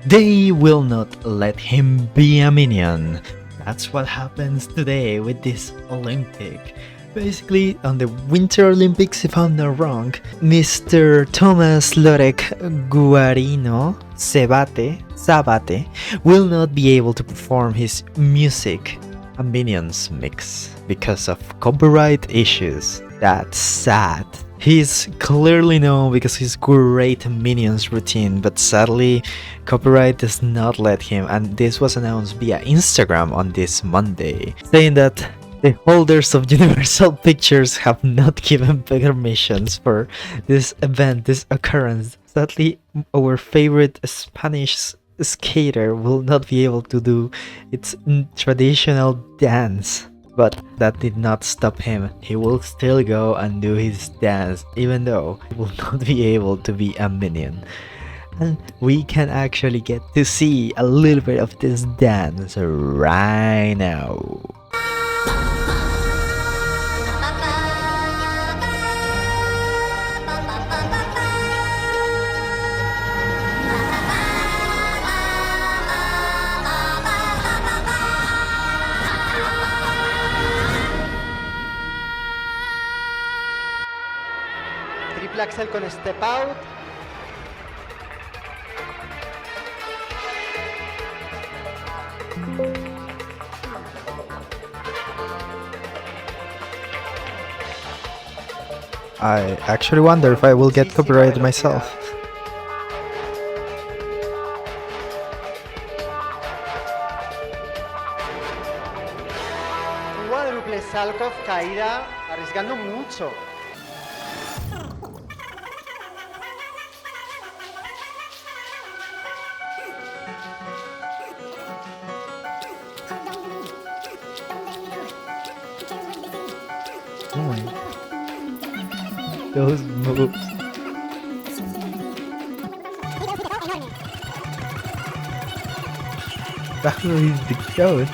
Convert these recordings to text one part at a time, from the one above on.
They will not let him be a minion. That's what happens today with this Olympic. Basically, on the Winter Olympics, if I'm not wrong, Mr. Thomas Lorek Guarino Sabate will not be able to perform his music a Minions mix because of copyright issues. That's sad. He's clearly known because his great Minions routine, but sadly, copyright does not let him, and this was announced via Instagram on this Monday, saying that the holders of Universal Pictures have not given permissions for this event, this occurrence. Sadly, our favorite Spanish skater will not be able to do its traditional dance. But that did not stop him. He will still go and do his dance, even though he will not be able to be a minion. And we can actually get to see a little bit of this dance right now. Triple axel con step out. I actually wonder if I will get copyrighted myself. Cuádruple salto, caída, arriesgando mucho. Oh my. Those moves. That was the goat.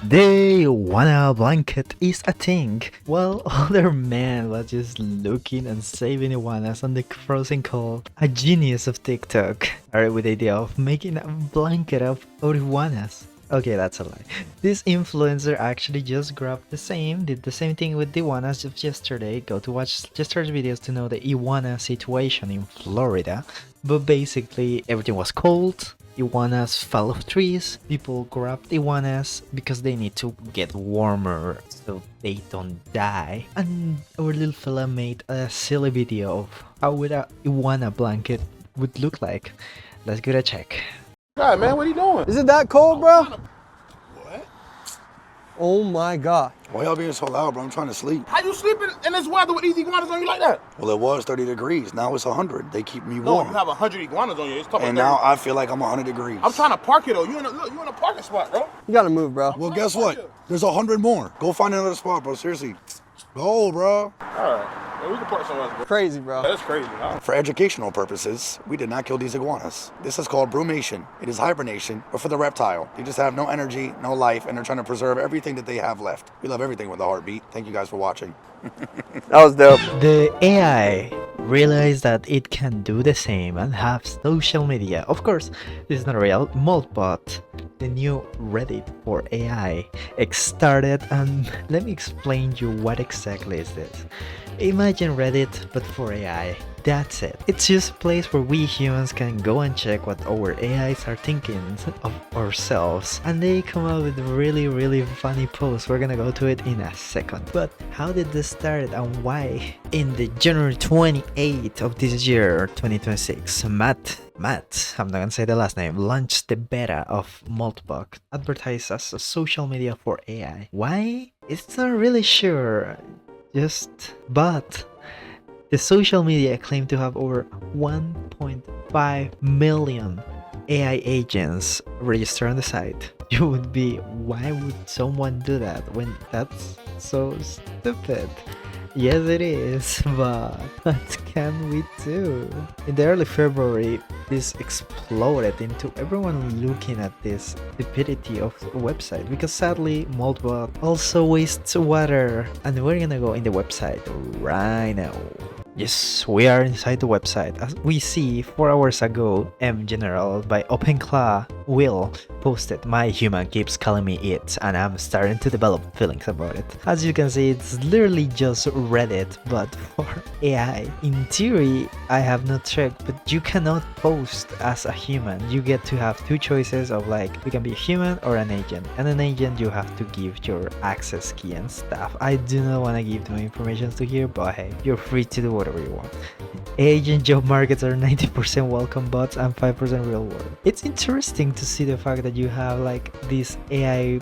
The Iguana blanket is a thing. While other man was just looking and saving iguanas on the frozen cold, a genius of TikTok started with the idea of making a blanket of iguanas. Okay, that's a lie. This influencer actually just did the same thing with the iguanas of yesterday. Go to watch yesterday's videos to know the iguana situation in Florida. But basically, everything was cold. Iguanas fell off trees. People grabbed iguanas because they need to get warmer so they don't die. And our little fella made a silly video of how an iguana blanket would look like. Let's give it a check. God, man, what are you doing? Is it that cold, bro? What? Oh my God. Why y'all being so loud, bro? I'm trying to sleep. How you sleeping in this weather with these iguanas on you like that? Well, it was 30 degrees. Now it's 100. They keep me No, warm. you have 100 iguanas on you. It's talking And about now I feel like I'm 100 degrees. I'm trying to park it though. You in a parking spot, bro. You gotta move, bro. Well, guess what? There's 100 more. Go find another spot, bro. Seriously. Go, bro. All right. Yeah, we can park somewhere else, bro. Crazy, bro. That's crazy. Huh? For educational purposes, we did not kill these iguanas. This is called brumation. It is hibernation, but for the reptile. They just have no energy, no life, and they're trying to preserve everything that they have left. We love everything with a heartbeat. Thank you guys for watching. That was dope. The AI realized that it can do the same and have social media. Of course, this is not a real Moltbot. The new Reddit for AI started, and let me explain you what exactly is this. Imagine Reddit but for AI. that's it. It's just a place where we humans can go and check what our AIs are thinking of ourselves, and they come up with really funny posts. We're gonna go to it in a second. But how did this start and why? In the January 28th of this year, 2026, Matt, I'm not gonna say the last name, launched the beta of Moltbug, advertised as a social media for AI. Why? It's not really sure. But the social media claimed to have over 1.5 million AI agents registered on the site. You would be, why would someone do that when that's so stupid? Yes, it is, but what can we do? In the early February, this exploded into everyone looking at this stupidity of the website, because sadly, Moldbot also wastes water. And we're gonna go in the website right now. Yes, we are inside the website. As we see, 4 hours ago, General by OpenClaw Will posted, "My human keeps calling me it," and I'm starting to develop feelings about it. As you can see, it's literally just Reddit, but for AI. In theory, I have not checked, but you cannot post as a human. You get to have 2 choices of, like, you can be a human or an agent. And an agent, you have to give your access key and stuff. I do not want to give my information to here, but hey, you're free to do whatever you want. Agent job markets are 90% welcome bots and 5% real world. It's interesting to see the fact that you have like this AI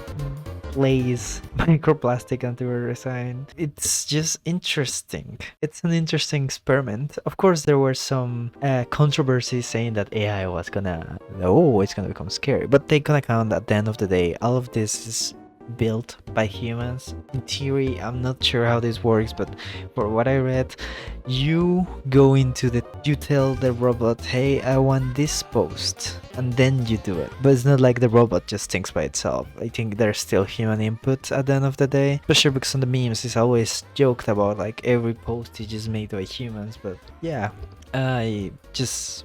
plays microplastic antivirus design. It's just interesting. It's an interesting experiment. Of course, there were some controversies saying that AI was gonna, it's gonna become scary. But take on account, at the end of the day, all of this is built by humans. In theory, I'm not sure how this works, but for what I read, you tell the robot, hey, I want this post, and then you do it. But it's not like the robot just thinks by itself. I think there's still human input at the end of the day, especially because on the memes it's always joked about like every post is just made by humans. But yeah, I just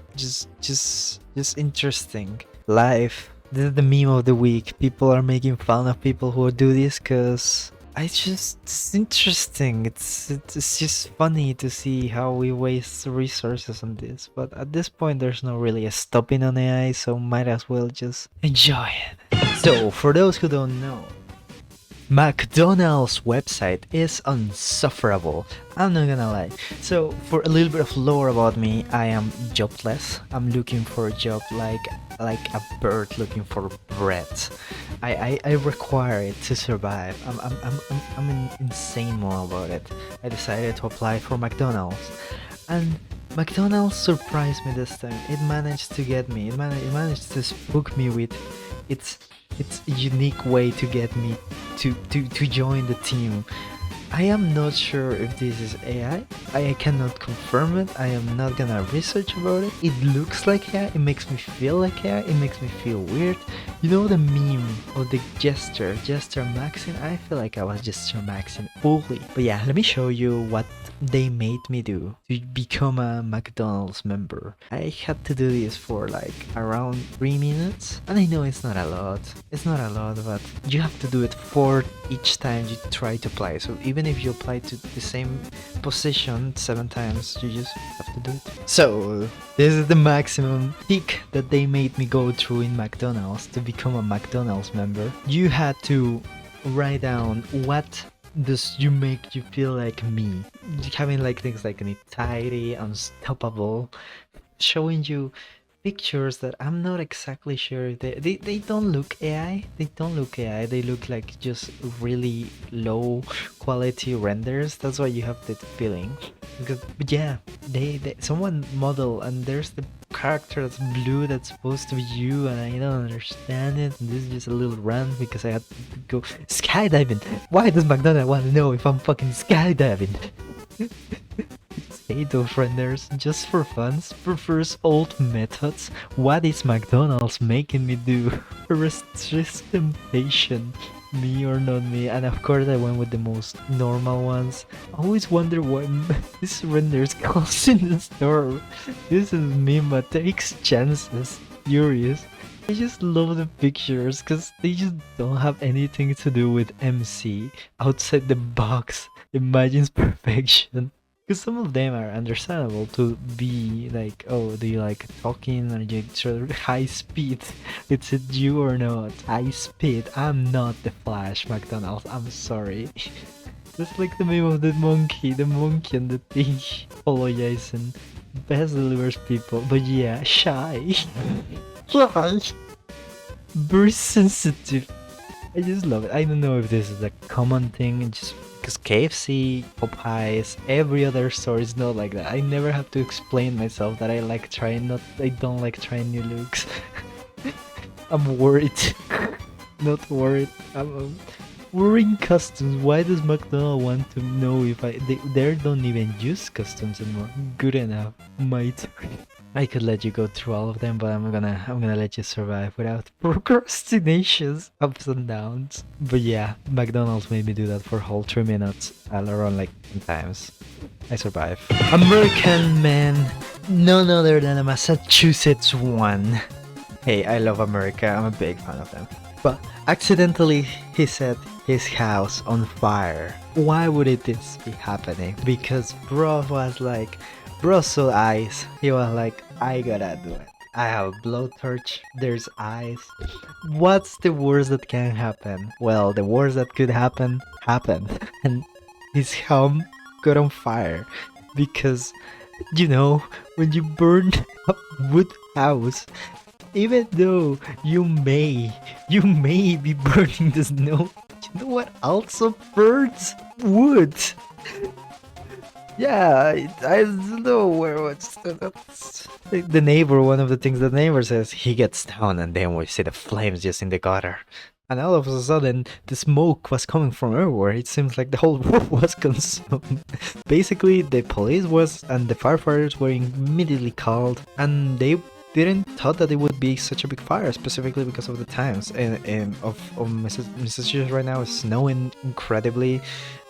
interesting. Life. This is the meme of the week. People are making fun of people who do this because it's interesting. It's just funny to see how we waste resources on this. But at this point, there's no really a stopping on AI, so might as well just enjoy it. So, for those who don't know, McDonald's website is unsufferable. I'm not gonna lie. So, for a little bit of lore about me, I am jobless. I'm looking for a job like a bird looking for bread. I require it to survive. I'm in insane mode about it. I decided to apply for McDonald's, and McDonald's surprised me this time. It managed to get me. It managed to spook me with its unique way to get me to join the team. I am not sure if this is AI. I cannot confirm it. I am not gonna research about it. It looks like AI. It makes me feel like AI. It makes me feel weird. You know the meme or the gesture maxing? I feel like I was gesture maxing fully. But yeah, let me show you what they made me do to become a McDonald's member. I had to do this for like around 3 minutes. And I know it's not a lot. But you have to do it for each time you try to apply. So even if you apply to the same position 7 times, you just have to do it. So this is the maximum peak that they made me go through in McDonald's to become a McDonald's member. You had to write down what does you make you feel like me, having like things like tidy, unstoppable, showing you pictures that I'm not exactly sure they don't look AI. They look like just really low quality renders. That's why you have that feeling. But yeah, they someone model, and there's the character that's blue that's supposed to be you, and I don't understand it. And this is just a little rant because I had to go skydiving. Why does McDonald's want to know if I'm fucking skydiving? Hate those renders just for fun. Prefers old methods. What is McDonald's making me do? Resist temptation. Me or not me? And of course I went with the most normal ones. I always wonder what this renders cost in the store. This is me, but takes chances. Furious. I just love the pictures because they just don't have anything to do with MC outside the box. Imagines perfection. Because some of them are understandable to be like, oh, do you like talking? Are you sort of high speed? It's it you or not? High speed. I'm not the Flash, McDonald's. I'm sorry. Just like the meme of the monkey and the thing apologizing. Best delivers people, but yeah, shy. Shy. Very sensitive. I just love it. I don't know if this is a common thing, just because KFC, Popeyes, every other store is not like that. I never have to explain myself that I don't like trying new looks. I'm worried. Not worried. I'm worrying customs. Why does McDonald's want to know if they don't even use customs anymore? Good enough, mate. I could let you go through all of them, but I'm gonna let you survive without procrastinations, ups and downs. But yeah, McDonald's made me do that for a whole 3 minutes. I'll run like 10 times. I survive. American man, none other than a Massachusetts one. Hey, I love America. I'm a big fan of them. But accidentally, he set his house on fire. Why would this be happening? Because bro was like. Bro saw eyes. He was like, I gotta do it. I have a blowtorch, there's eyes. What's the worst that can happen? Well, the worst that could happen happened. And his home got on fire. Because, you know, when you burn a wood house, even though you may be burning the snow, you know what also burns? Wood. Yeah, I don't know what's the neighbor. One of the things the neighbor says, he gets down, and then we see the flames just in the gutter, and all of a sudden the smoke was coming from everywhere. It seems like the whole roof was consumed. Basically, the police and the firefighters were immediately called, and they didn't thought that it would be such a big fire, specifically because of the times of Massachusetts right now is snowing incredibly,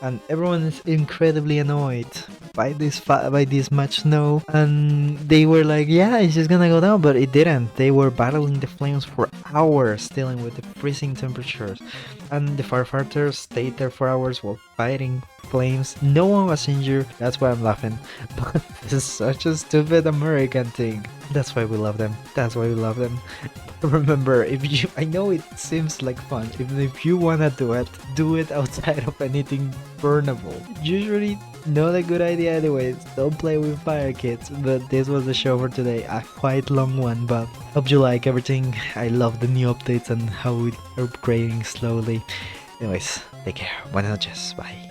and everyone is incredibly annoyed by this much snow, and they were like, yeah, it's just gonna go down, but it didn't. They were battling the flames for hours, dealing with the freezing temperatures, and the firefighters stayed there for hours while fighting flames. No one was injured. That's why I'm laughing. But this is such a stupid American thing. That's why we love them. That's why we love them. Remember, I know it seems like fun. Even if you wanna do it outside of anything burnable. Usually not a good idea anyways. Don't play with fire, kids. But this was the show for today. A quite long one, but hope you like everything. I love the new updates and how we're upgrading slowly. Anyways, take care. Buenas noches. Bye.